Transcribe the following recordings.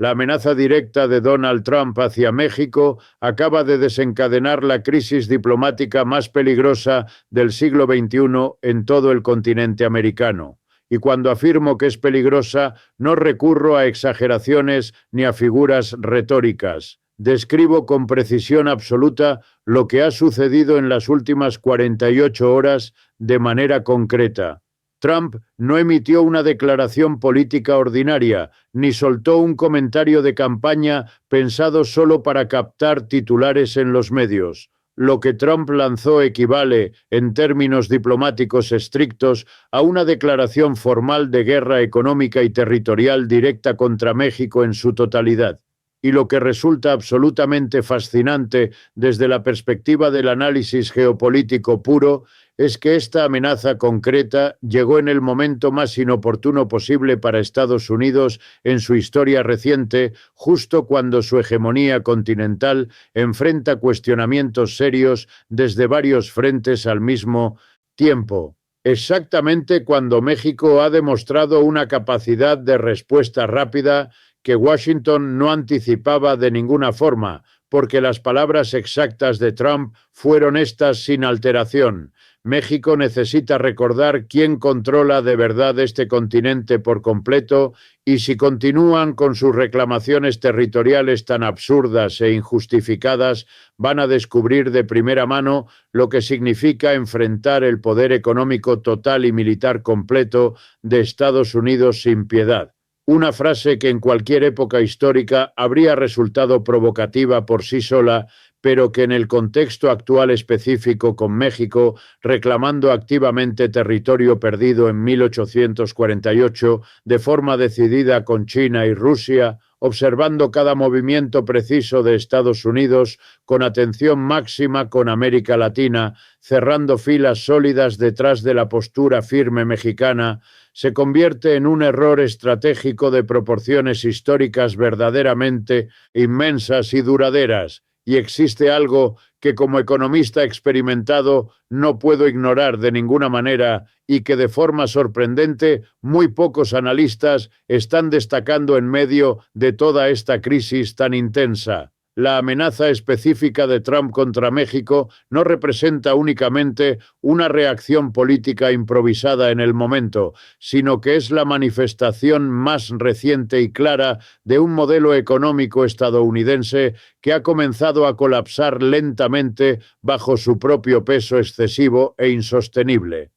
La amenaza directa de Donald Trump hacia México acaba de desencadenar la crisis diplomática más peligrosa del siglo XXI en todo el continente americano. Y cuando afirmo que es peligrosa, no recurro a exageraciones ni a figuras retóricas. Describo con precisión absoluta lo que ha sucedido en las últimas 48 horas de manera concreta. Trump no emitió una declaración política ordinaria, ni soltó un comentario de campaña pensado solo para captar titulares en los medios. Lo que Trump lanzó equivale, en términos diplomáticos estrictos, a una declaración formal de guerra económica y territorial directa contra México en su totalidad. Y lo que resulta absolutamente fascinante desde la perspectiva del análisis geopolítico puro es que esta amenaza concreta llegó en el momento más inoportuno posible para Estados Unidos en su historia reciente, justo cuando su hegemonía continental enfrenta cuestionamientos serios desde varios frentes al mismo tiempo. Exactamente cuando México ha demostrado una capacidad de respuesta rápida que Washington no anticipaba de ninguna forma, porque las palabras exactas de Trump fueron estas sin alteración. México necesita recordar quién controla de verdad este continente por completo y si continúan con sus reclamaciones territoriales tan absurdas e injustificadas, van a descubrir de primera mano lo que significa enfrentar el poder económico total y militar completo de Estados Unidos sin piedad. Una frase que en cualquier época histórica habría resultado provocativa por sí sola, pero que en el contexto actual específico con México, reclamando activamente territorio perdido en 1848, de forma decidida con China y Rusia, observando cada movimiento preciso de Estados Unidos, con atención máxima con América Latina, cerrando filas sólidas detrás de la postura firme mexicana, se convierte en un error estratégico de proporciones históricas verdaderamente inmensas y duraderas. Y existe algo que como economista experimentado no puedo ignorar de ninguna manera y que de forma sorprendente muy pocos analistas están destacando en medio de toda esta crisis tan intensa. La amenaza específica de Trump contra México no representa únicamente una reacción política improvisada en el momento, sino que es la manifestación más reciente y clara de un modelo económico estadounidense que ha comenzado a colapsar lentamente bajo su propio peso excesivo e insostenible.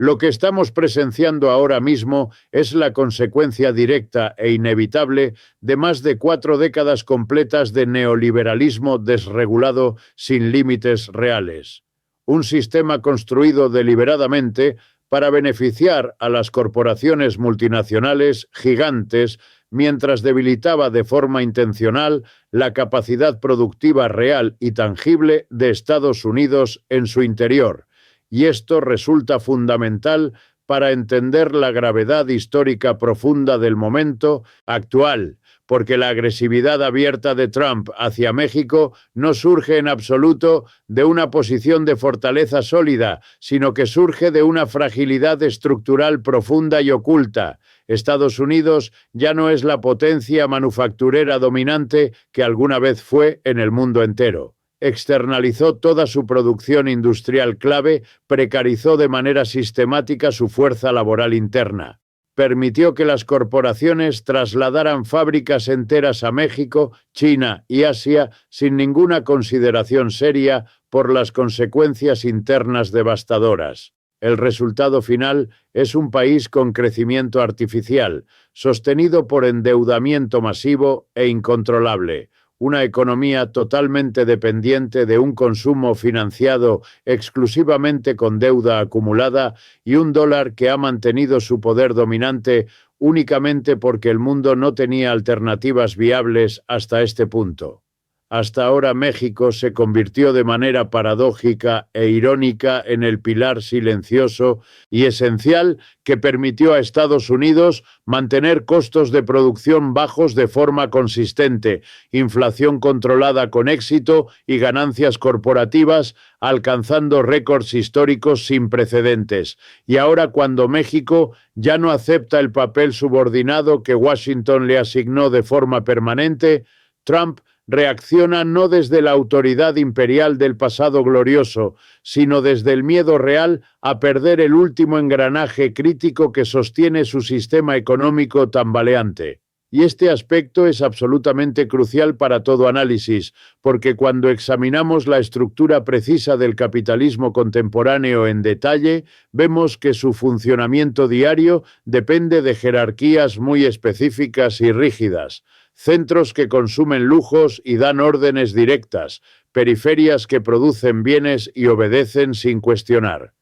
Lo que estamos presenciando ahora mismo es la consecuencia directa e inevitable de más de 4 décadas completas de neoliberalismo desregulado sin límites reales. Un sistema construido deliberadamente para beneficiar a las corporaciones multinacionales gigantes mientras debilitaba de forma intencional la capacidad productiva real y tangible de Estados Unidos en su interior. Y esto resulta fundamental para entender la gravedad histórica profunda del momento actual, porque la agresividad abierta de Trump hacia México no surge en absoluto de una posición de fortaleza sólida, sino que surge de una fragilidad estructural profunda y oculta. Estados Unidos ya no es la potencia manufacturera dominante que alguna vez fue en el mundo entero. Externalizó toda su producción industrial clave, precarizó de manera sistemática su fuerza laboral interna. Permitió que las corporaciones trasladaran fábricas enteras a México, China y Asia sin ninguna consideración seria por las consecuencias internas devastadoras. El resultado final es un país con crecimiento artificial, sostenido por endeudamiento masivo e incontrolable. Una economía totalmente dependiente de un consumo financiado exclusivamente con deuda acumulada y un dólar que ha mantenido su poder dominante únicamente porque el mundo no tenía alternativas viables hasta este punto. Hasta ahora México se convirtió de manera paradójica e irónica en el pilar silencioso y esencial que permitió a Estados Unidos mantener costos de producción bajos de forma consistente, inflación controlada con éxito y ganancias corporativas alcanzando récords históricos sin precedentes. Y ahora, cuando México ya no acepta el papel subordinado que Washington le asignó de forma permanente, Trump reacciona no desde la autoridad imperial del pasado glorioso, sino desde el miedo real a perder el último engranaje crítico que sostiene su sistema económico tambaleante. Y este aspecto es absolutamente crucial para todo análisis, porque cuando examinamos la estructura precisa del capitalismo contemporáneo en detalle, vemos que su funcionamiento diario depende de jerarquías muy específicas y rígidas. Centros que consumen lujos y dan órdenes directas, periferias que producen bienes y obedecen sin cuestionar.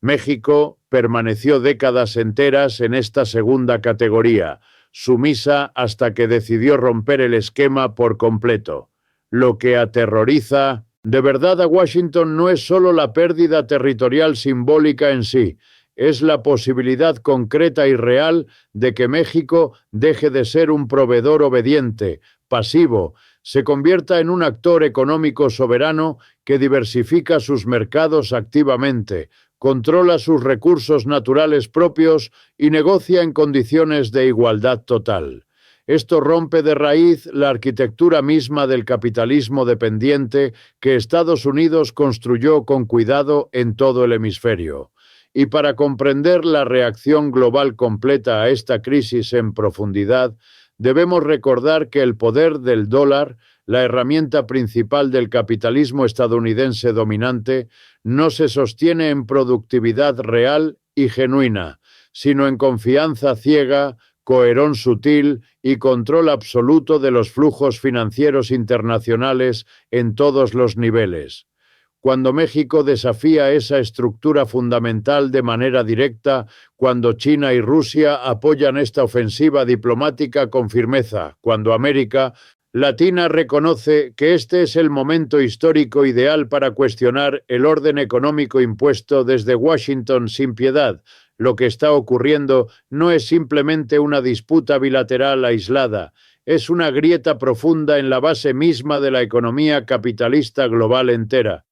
México permaneció décadas enteras en esta segunda categoría, sumisa hasta que decidió romper el esquema por completo. Lo que aterroriza de verdad a Washington no es solo la pérdida territorial simbólica en sí, es la posibilidad concreta y real de que México deje de ser un proveedor obediente, pasivo, se convierta en un actor económico soberano que diversifica sus mercados activamente, controla sus recursos naturales propios y negocia en condiciones de igualdad total. Esto rompe de raíz la arquitectura misma del capitalismo dependiente que Estados Unidos construyó con cuidado en todo el hemisferio. Y para comprender la reacción global completa a esta crisis en profundidad, debemos recordar que el poder del dólar, la herramienta principal del capitalismo estadounidense dominante, no se sostiene en productividad real y genuina, sino en confianza ciega, coherón sutil y control absoluto de los flujos financieros internacionales en todos los niveles. Cuando México desafía esa estructura fundamental de manera directa, cuando China y Rusia apoyan esta ofensiva diplomática con firmeza, cuando América Latina reconoce que este es el momento histórico ideal para cuestionar el orden económico impuesto desde Washington sin piedad, lo que está ocurriendo no es simplemente una disputa bilateral aislada, es una grieta profunda en la base misma de la economía capitalista global entera.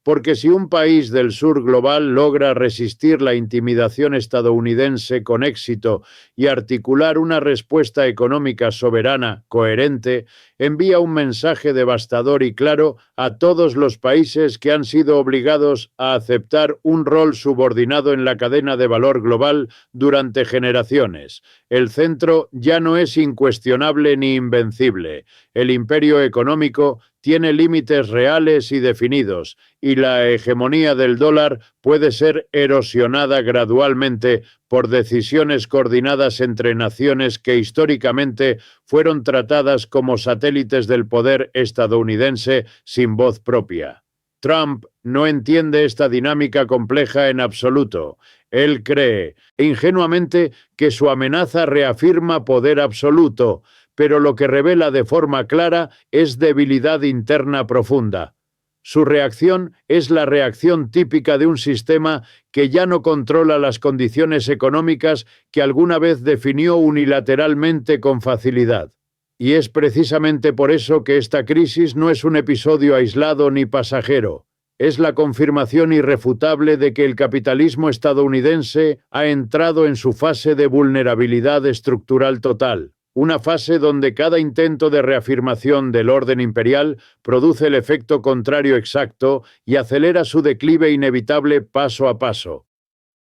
Porque si un país del sur global logra resistir la intimidación estadounidense con éxito y articular una respuesta económica soberana, coherente, envía un mensaje devastador y claro a todos los países que han sido obligados a aceptar un rol subordinado en la cadena de valor global durante generaciones. El centro ya no es incuestionable ni invencible. El imperio económico tiene límites reales y definidos, y la hegemonía del dólar puede ser erosionada gradualmente por decisiones coordinadas entre naciones que históricamente fueron tratadas como satélites del poder estadounidense sin voz propia. Trump no entiende esta dinámica compleja en absoluto. Él cree, ingenuamente, que su amenaza reafirma poder absoluto, pero lo que revela de forma clara es debilidad interna profunda. Su reacción es la reacción típica de un sistema que ya no controla las condiciones económicas que alguna vez definió unilateralmente con facilidad. Y es precisamente por eso que esta crisis no es un episodio aislado ni pasajero. Es la confirmación irrefutable de que el capitalismo estadounidense ha entrado en su fase de vulnerabilidad estructural total. Una fase donde cada intento de reafirmación del orden imperial produce el efecto contrario exacto y acelera su declive inevitable paso a paso.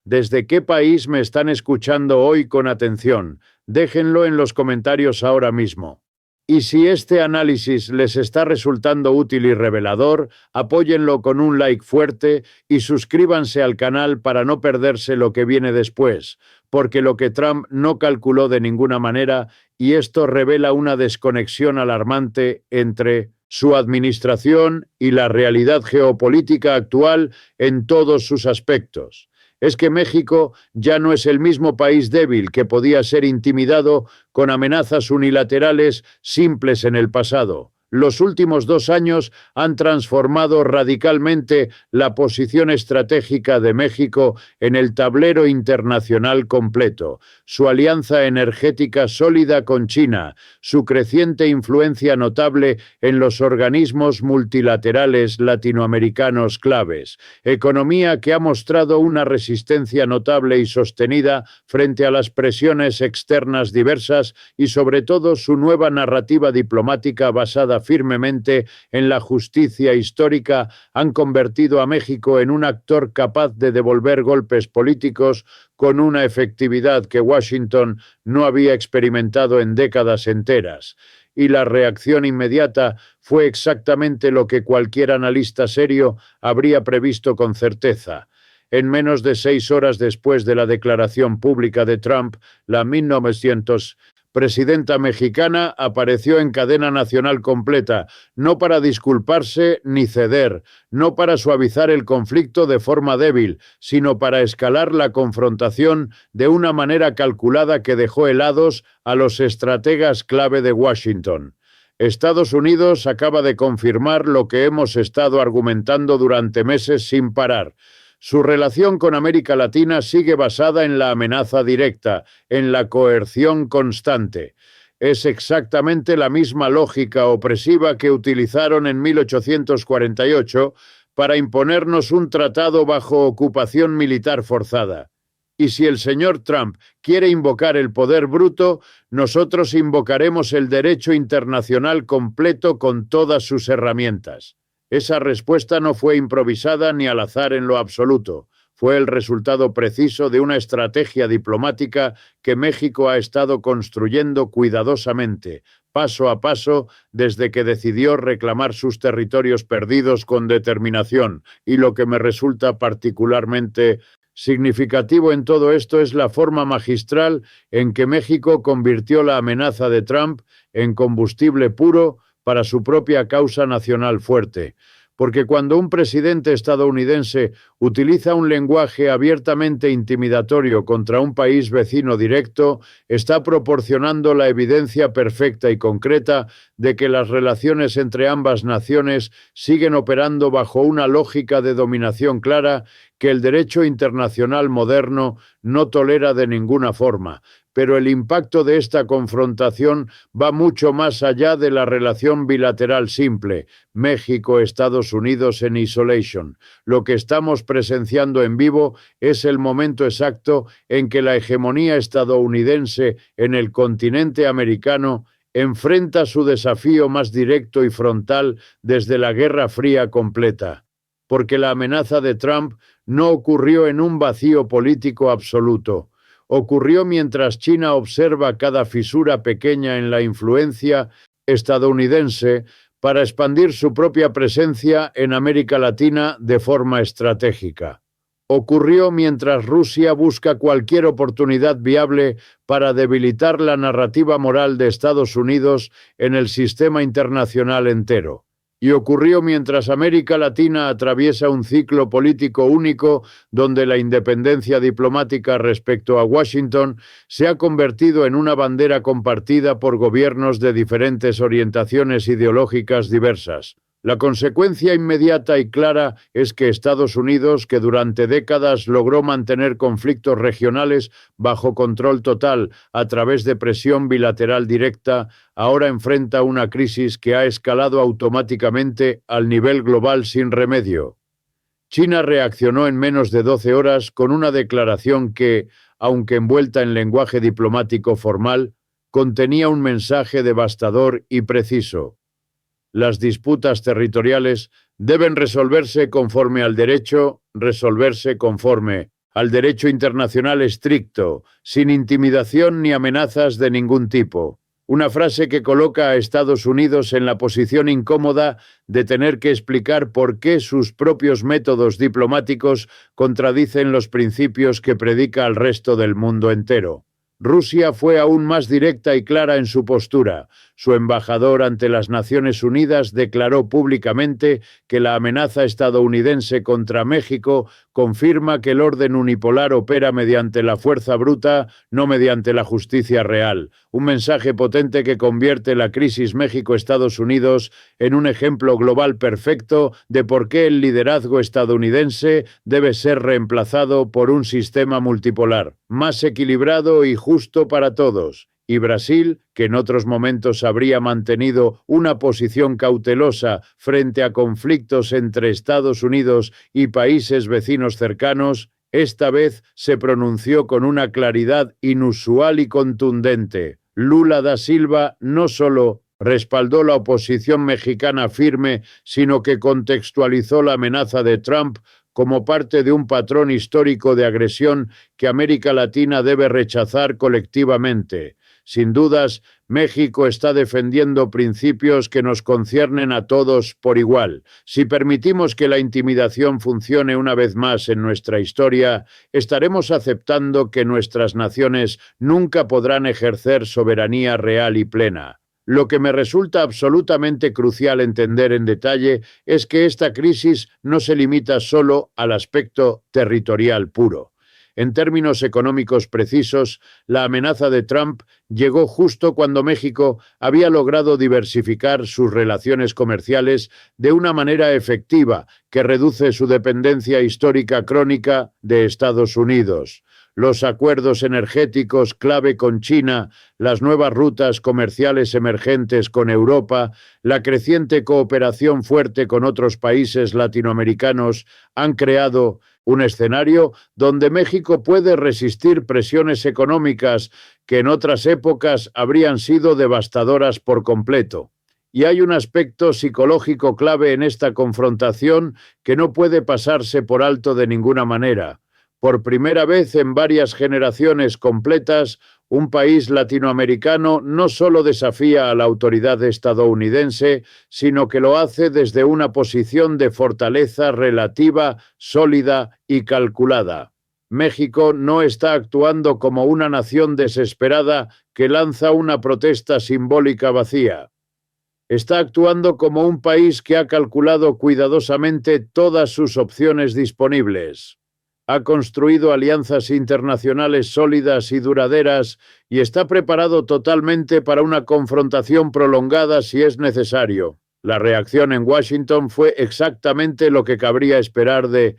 ¿Desde qué país me están escuchando hoy con atención? Déjenlo en los comentarios ahora mismo. Y si este análisis les está resultando útil y revelador, apóyenlo con un like fuerte y suscríbanse al canal para no perderse lo que viene después, porque lo que Trump no calculó de ninguna manera, y esto revela una desconexión alarmante entre su administración y la realidad geopolítica actual en todos sus aspectos. Es que México ya no es el mismo país débil que podía ser intimidado con amenazas unilaterales simples en el pasado. Los últimos 2 años han transformado radicalmente la posición estratégica de México en el tablero internacional completo. Su alianza energética sólida con China, su creciente influencia notable en los organismos multilaterales latinoamericanos claves, economía que ha mostrado una resistencia notable y sostenida frente a las presiones externas diversas y sobre todo su nueva narrativa diplomática basada firmemente en la justicia histórica han convertido a México en un actor capaz de devolver golpes políticos con una efectividad que Washington no había experimentado en décadas enteras. Y la reacción inmediata fue exactamente lo que cualquier analista serio habría previsto con certeza. En menos de 6 horas después de la declaración pública de Trump, la 1900 presidenta mexicana apareció en cadena nacional completa, no para disculparse ni ceder, no para suavizar el conflicto de forma débil, sino para escalar la confrontación de una manera calculada que dejó helados a los estrategas clave de Washington. Estados Unidos acaba de confirmar lo que hemos estado argumentando durante meses sin parar. Su relación con América Latina sigue basada en la amenaza directa, en la coerción constante. Es exactamente la misma lógica opresiva que utilizaron en 1848 para imponernos un tratado bajo ocupación militar forzada. Y si el señor Trump quiere invocar el poder bruto, nosotros invocaremos el derecho internacional completo con todas sus herramientas. Esa respuesta no fue improvisada ni al azar en lo absoluto. Fue el resultado preciso de una estrategia diplomática que México ha estado construyendo cuidadosamente, paso a paso, desde que decidió reclamar sus territorios perdidos con determinación. Y lo que me resulta particularmente significativo en todo esto es la forma magistral en que México convirtió la amenaza de Trump en combustible puro para su propia causa nacional fuerte. Porque cuando un presidente estadounidense utiliza un lenguaje abiertamente intimidatorio contra un país vecino directo, está proporcionando la evidencia perfecta y concreta de que las relaciones entre ambas naciones siguen operando bajo una lógica de dominación clara que el derecho internacional moderno no tolera de ninguna forma. Pero el impacto de esta confrontación va mucho más allá de la relación bilateral simple, México-Estados Unidos en isolation. Lo que estamos presenciando en vivo es el momento exacto en que la hegemonía estadounidense en el continente americano enfrenta su desafío más directo y frontal desde la Guerra Fría completa. Porque la amenaza de Trump no ocurrió en un vacío político absoluto. Ocurrió mientras China observa cada fisura pequeña en la influencia estadounidense para expandir su propia presencia en América Latina de forma estratégica. Ocurrió mientras Rusia busca cualquier oportunidad viable para debilitar la narrativa moral de Estados Unidos en el sistema internacional entero. Y ocurrió mientras América Latina atraviesa un ciclo político único donde la independencia diplomática respecto a Washington se ha convertido en una bandera compartida por gobiernos de diferentes orientaciones ideológicas diversas. La consecuencia inmediata y clara es que Estados Unidos, que durante décadas logró mantener conflictos regionales bajo control total a través de presión bilateral directa, ahora enfrenta una crisis que ha escalado automáticamente al nivel global sin remedio. China reaccionó en menos de 12 horas con una declaración que, aunque envuelta en lenguaje diplomático formal, contenía un mensaje devastador y preciso. Las disputas territoriales deben resolverse conforme al derecho, resolverse conforme al derecho internacional estricto, sin intimidación ni amenazas de ningún tipo. Una frase que coloca a Estados Unidos en la posición incómoda de tener que explicar por qué sus propios métodos diplomáticos contradicen los principios que predica al resto del mundo entero. Rusia fue aún más directa y clara en su postura. Su embajador ante las Naciones Unidas declaró públicamente que la amenaza estadounidense contra México confirma que el orden unipolar opera mediante la fuerza bruta, no mediante la justicia real. Un mensaje potente que convierte la crisis México-Estados Unidos en un ejemplo global perfecto de por qué el liderazgo estadounidense debe ser reemplazado por un sistema multipolar, más equilibrado y justo para todos. Y Brasil, que en otros momentos habría mantenido una posición cautelosa frente a conflictos entre Estados Unidos y países vecinos cercanos, esta vez se pronunció con una claridad inusual y contundente. Lula da Silva no solo respaldó la oposición mexicana firme, sino que contextualizó la amenaza de Trump como parte de un patrón histórico de agresión que América Latina debe rechazar colectivamente. Sin dudas, México está defendiendo principios que nos conciernen a todos por igual. Si permitimos que la intimidación funcione una vez más en nuestra historia, estaremos aceptando que nuestras naciones nunca podrán ejercer soberanía real y plena. Lo que me resulta absolutamente crucial entender en detalle es que esta crisis no se limita solo al aspecto territorial puro. En términos económicos precisos, la amenaza de Trump llegó justo cuando México había logrado diversificar sus relaciones comerciales de una manera efectiva que reduce su dependencia histórica crónica de Estados Unidos. Los acuerdos energéticos clave con China, las nuevas rutas comerciales emergentes con Europa, la creciente cooperación fuerte con otros países latinoamericanos han creado un escenario donde México puede resistir presiones económicas que en otras épocas habrían sido devastadoras por completo. Y hay un aspecto psicológico clave en esta confrontación que no puede pasarse por alto de ninguna manera. Por primera vez en varias generaciones completas, un país latinoamericano no solo desafía a la autoridad estadounidense, sino que lo hace desde una posición de fortaleza relativa, sólida y calculada. México no está actuando como una nación desesperada que lanza una protesta simbólica vacía. Está actuando como un país que ha calculado cuidadosamente todas sus opciones disponibles. Ha construido alianzas internacionales sólidas y duraderas y está preparado totalmente para una confrontación prolongada si es necesario. La reacción en Washington fue exactamente lo que cabría esperar de